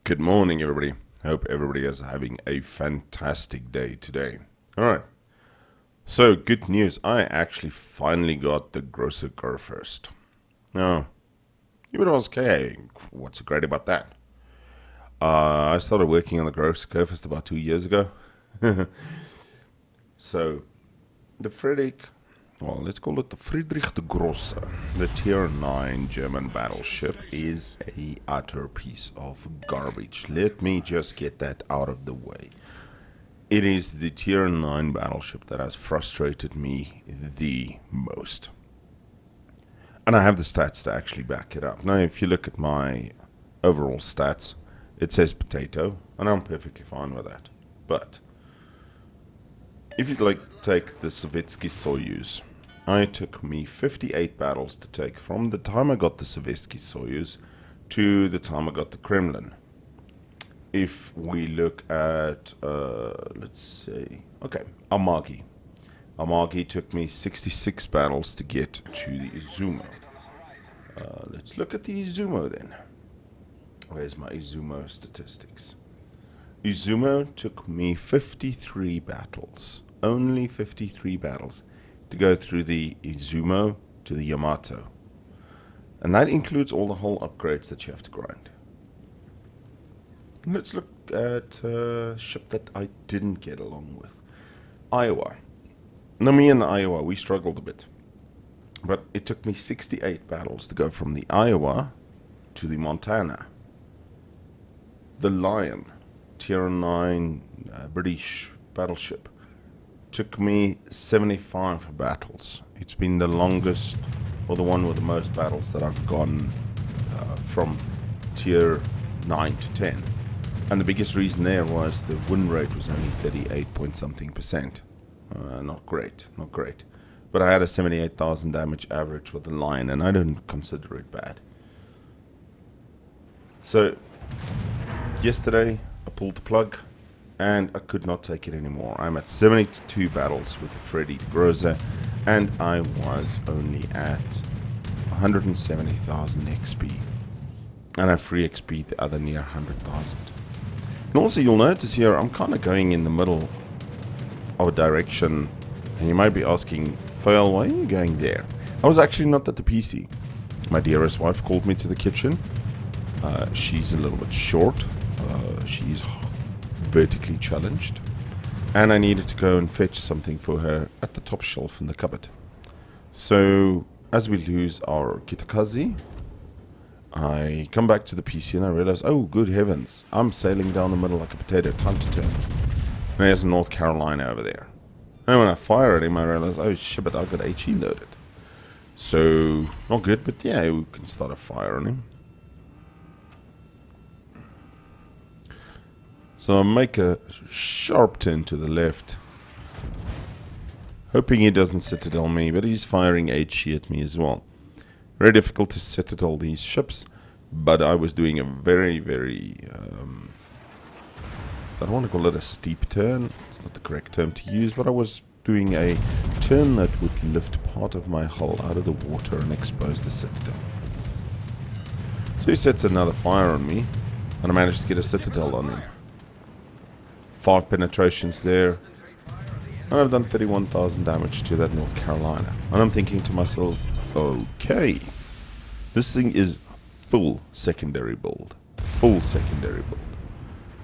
Good morning, everybody. Hope everybody is having a fantastic day today. Alright, so good news. I actually finally got the Großer Kurfurst. Now, you would ask, hey, what's so great about that? I started working on the Großer Kurfurst about 2 years ago. So, the let's call it the Friedrich the Grosse, the Tier 9 German battleship, is a utter piece of garbage. Let me just get that out of the way. It is the Tier 9 battleship that has frustrated me the most. And I have the stats to actually back it up. Now, if you look at my overall stats, it says potato, and I'm perfectly fine with that. But if you'd like to take the Sovietsky Soyuz, it took me 58 battles to take from the time I got the Sovietsky Soyuz to the time I got the Kremlin. If we look at, let's see, okay, Amagi. Amagi took me 66 battles to get to the Izumo. Let's look at the Izumo then. Where's my Izumo statistics? Izumo took me 53 battles. Only 53 battles to go through the Izumo to the Yamato. And that includes all the whole upgrades that you have to grind. Let's look at a ship that I didn't get along with. Iowa. Now, me and the Iowa, we struggled a bit. But it took me 68 battles to go from the Iowa to the Montana. The Lion, Tier 9 British battleship, took me 75 battles. It's been the longest, or the one with the most battles that I've gone from Tier 9 to 10. And the biggest reason there was the win rate was only 38 point something percent. Not great, not great. But I had a 78,000 damage average with the Lion, and I don't consider it bad. So, yesterday I pulled the plug, and I could not take it anymore. I'm at 72 battles with the Freddy Groza, and I was only at 170,000 XP. And I free XP the other near 100,000. And also you'll notice here, I'm kind of going in the middle of a direction, and you might be asking, Fail, why are you going there? I was actually not at the PC. My dearest wife called me to the kitchen. She's a little bit short. She's vertically challenged, and I needed to go and fetch something for her at the top shelf in the cupboard. So as we lose our Kitakazi, I come back to the PC and I realize, oh good heavens, I'm sailing down the middle like a potato, time to turn. And there's North Carolina over there. And when I fire at him, I realize, oh shit, but I've got HE loaded. So not good, but yeah, we can start a fire on him. So I make a sharp turn to the left, hoping he doesn't citadel me, but he's firing HE at me as well. Very difficult to citadel these ships, but I was doing a very, I don't want to call it a steep turn, it's not the correct term to use, but I was doing a turn that would lift part of my hull out of the water and expose the citadel. So he sets another fire on me, and I managed to get a citadel on him. 5 penetrations there, and I've done 31,000 damage to that North Carolina. And I'm thinking to myself, okay, this thing is full secondary build. Full secondary build.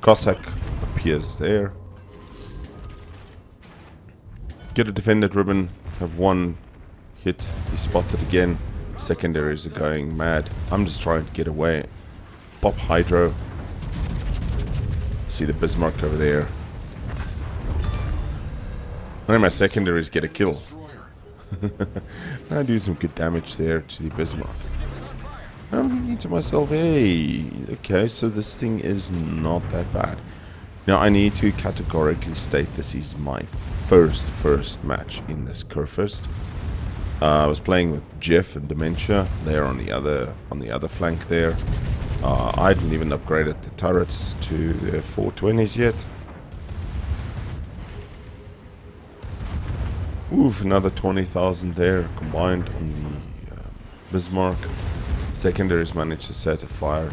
Cossack appears there. Get a defended ribbon, have one hit, he's spotted again. Secondaries are going mad. I'm just trying to get away. Pop hydro. See the Bismarck over there. And then my secondaries get a kill. I do some good damage there to the Bismarck. And I'm thinking to myself, hey, okay, so this thing is not that bad. Now I need to categorically state this is my first match in this Kurfurst. I was playing with Jeff and Dementia there on the other flank there. I hadn't even upgraded the turrets to the 420s yet. Oof, another 20,000 there combined on the Bismarck. Secondaries managed to set a fire.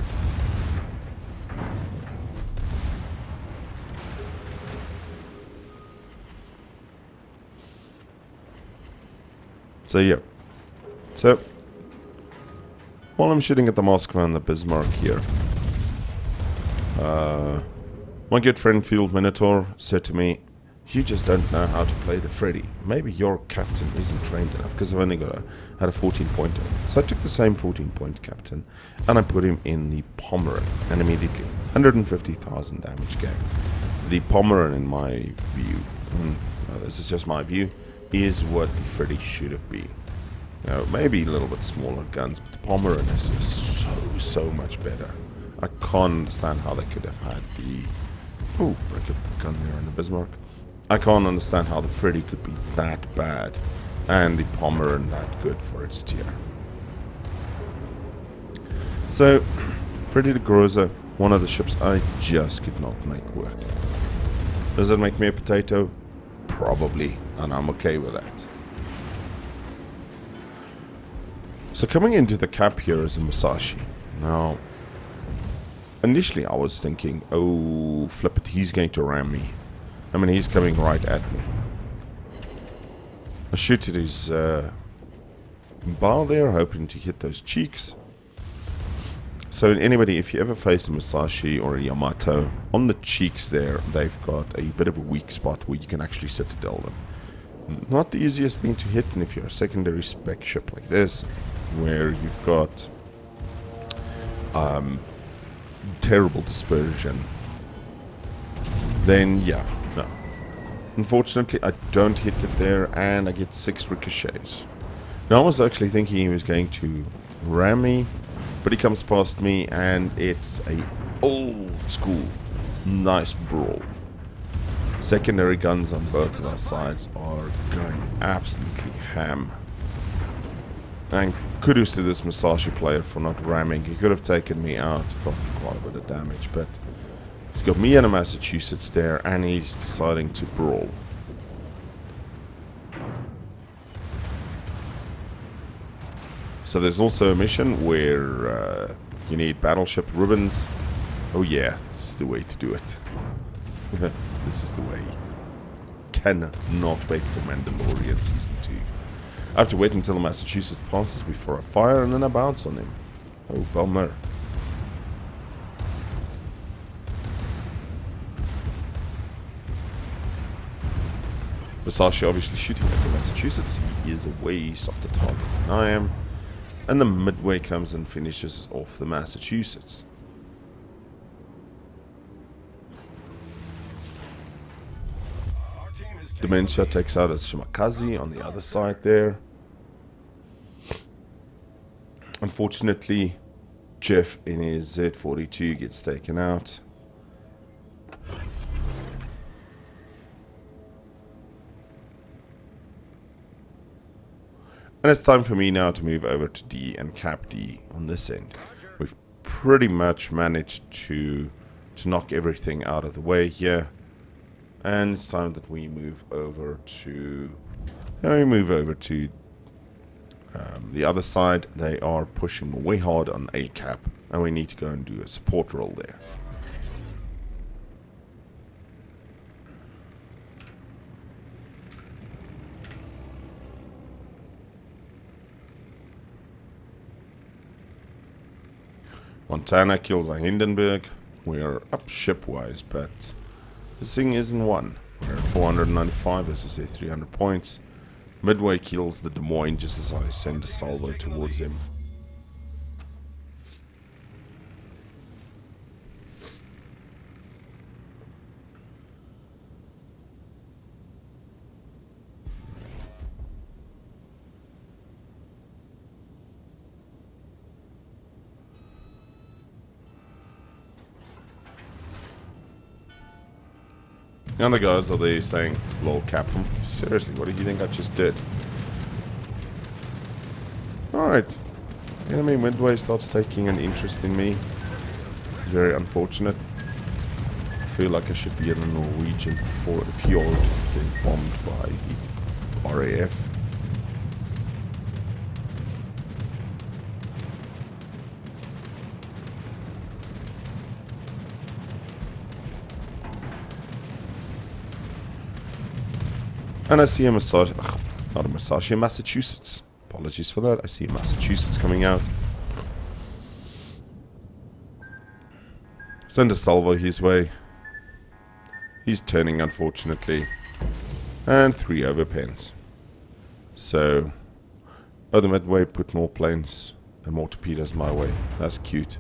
So yeah. So while I'm shooting at the Moskva and the Bismarck here, my good friend Field Minotaur said to me, "You just don't know how to play the Freddy. Maybe your captain isn't trained enough," because I've only had a 14-pointer. So I took the same 14-point captain and I put him in the Pomeran, and immediately 150,000 damage game. The Pomeran, in my view, this is just my view, is what the Freddy should have been. Maybe a little bit smaller guns, but the Pomeran is just so much better. I can't understand how they could have had the... Oh, I could gun there on the Bismarck. I can't understand how the Freddy could be that bad and the Pomeran that good for its tier. So, Freddy the Groza, one of the ships I just could not make work. Does it make me a potato? Probably, and I'm okay with that. So coming into the cap here is a Musashi. Now, initially I was thinking, oh, flip it, he's going to ram me. I mean, he's coming right at me. I shoot at his bow there, hoping to hit those cheeks. So anybody, if you ever face a Musashi or a Yamato, on the cheeks there, they've got a bit of a weak spot where you can actually citadel them. Not the easiest thing to hit, and if you're a secondary spec ship like this, where you've got terrible dispersion, then yeah, no. Unfortunately, I don't hit it there, and I get 6 ricochets. Now I was actually thinking he was going to ram me, but he comes past me, and it's a old school nice brawl. Secondary guns on both of our sides are going absolutely ham. And kudos to this Musashi player for not ramming. He could have taken me out, got quite a bit of damage, but he's got me and a Massachusetts there, and he's deciding to brawl. So there's also a mission where you need battleship ribbons. Oh yeah, this is the way to do it. This is the way. Cannot wait for Mandalorian Season 2. I have to wait until the Massachusetts passes before I fire, and then I bounce on him. Oh, bummer. Musashi obviously shooting at the Massachusetts. He is a ways off the target than I am. And the Midway comes and finishes off the Massachusetts. Dementia takes out a Shimakaze on the other side there. Unfortunately, Jeff in his Z42 gets taken out. And it's time for me now to move over to D and cap D on this end. We've pretty much managed to knock everything out of the way here. And it's time that we move over to the other side. They are pushing way hard on A cap, and we need to go and do a support role there. Montana kills a Hindenburg. We're up ship-wise, but this thing isn't one. We're at 495, as I say, 300 points. Midway kills the Des Moines just as I send a salvo towards him. The other guys are there saying, lol, Captain, seriously, what do you think I just did? Alright. Enemy Midway starts taking an interest in me. Very unfortunate. I feel like I should be in a Norwegian fjord getting bombed by the RAF. And I see a massage. Ugh, Not a Musashi, Massachusetts. Apologies for that. I see Massachusetts coming out. Send a salvo his way. He's turning, unfortunately. And 3 overpens. So, the midway put more planes and more torpedoes my way. That's cute.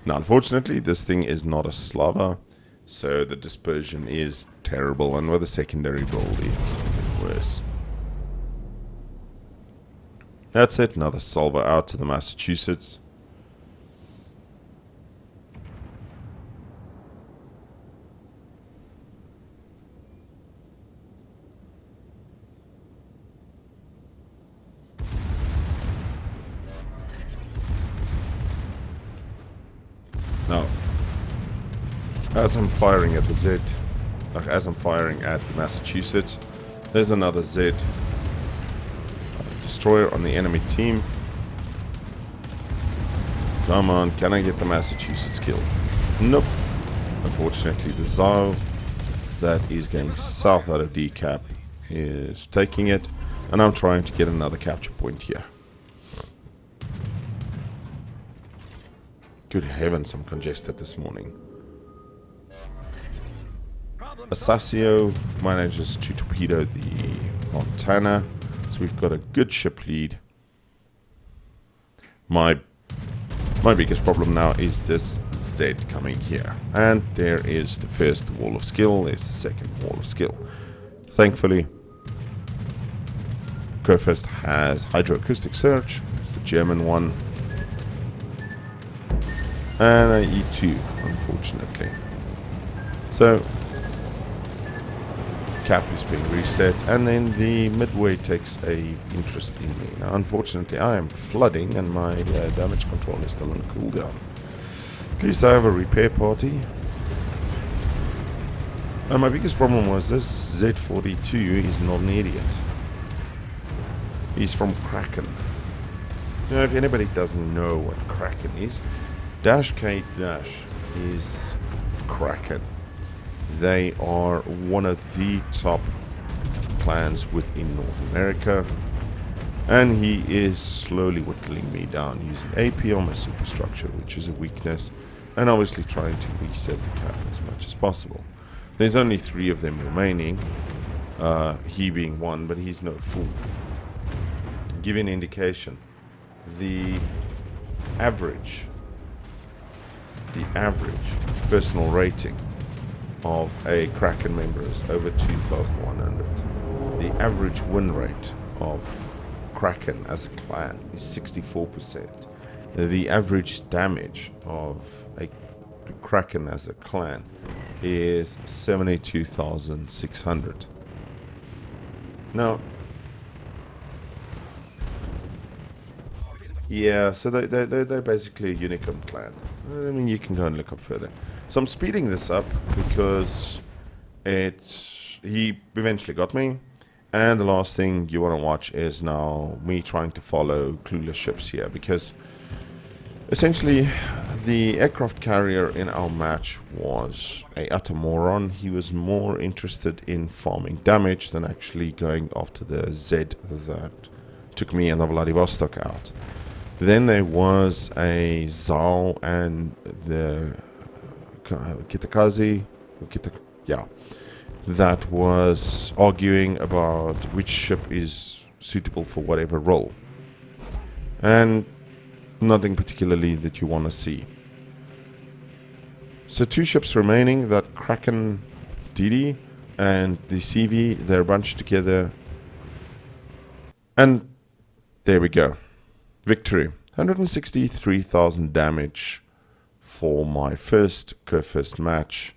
Now, unfortunately, this thing is not a Slava, so the dispersion is terrible, and with a secondary roll, it's worse. That's it. Another salvo out to the Massachusetts. Now, as I'm firing at the Z, as I'm firing at the Massachusetts, there's another Z destroyer on the enemy team. Come on, can I get the Massachusetts killed? Nope. Unfortunately, the Zao that is going south out of decap is taking it, and I'm trying to get another capture point here. Good heavens, I'm congested this morning. Asasio manages to torpedo the Montana, so we've got a good ship lead. My biggest problem now is this Z coming here. And there is the first wall of skill, there's the second wall of skill. Thankfully, Kurfurst has hydroacoustic search, it's the German one. And an E2, unfortunately. So, cap is being reset, and then the midway takes a interest in me. Now, unfortunately, I am flooding, and my damage control is still on cooldown. At least I have a repair party. And my biggest problem was this Z42 is not an idiot. He's from Kraken. You know, if anybody doesn't know what Kraken is, Dash K Dash is Kraken. They are one of the top clans within North America, and he is slowly whittling me down using AP on my superstructure, which is a weakness, and obviously trying to reset the cap as much as possible. There's only 3 of them remaining, he being one, but he's no fool. Give you an indication, the average personal rating of a Kraken member is over 2,100. The average win rate of Kraken as a clan is 64%. The average damage of a Kraken as a clan is 72,600. Now, yeah, so they're basically a unicorn clan. I mean, you can go and look up further. So I'm speeding this up because he eventually got me, and the last thing you want to watch is now me trying to follow clueless ships here, because essentially the aircraft carrier in our match was a utter moron. He was more interested in farming damage than actually going after the Z that took me and the Vladivostok out. Then there was a Zal and the Kitakazi, that was arguing about which ship is suitable for whatever role. And nothing particularly that you want to see. So 2 ships remaining, that Kraken DD and the CV, they're bunched together. And there we go. Victory. 163,000 damage for my first Kurfurst match.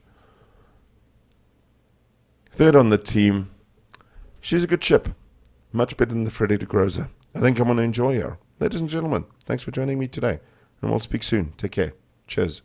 3rd on the team. She's a good ship. Much better than the Freddy de Groza. I think I'm going to enjoy her. Ladies and gentlemen, thanks for joining me today. And we'll speak soon. Take care. Cheers.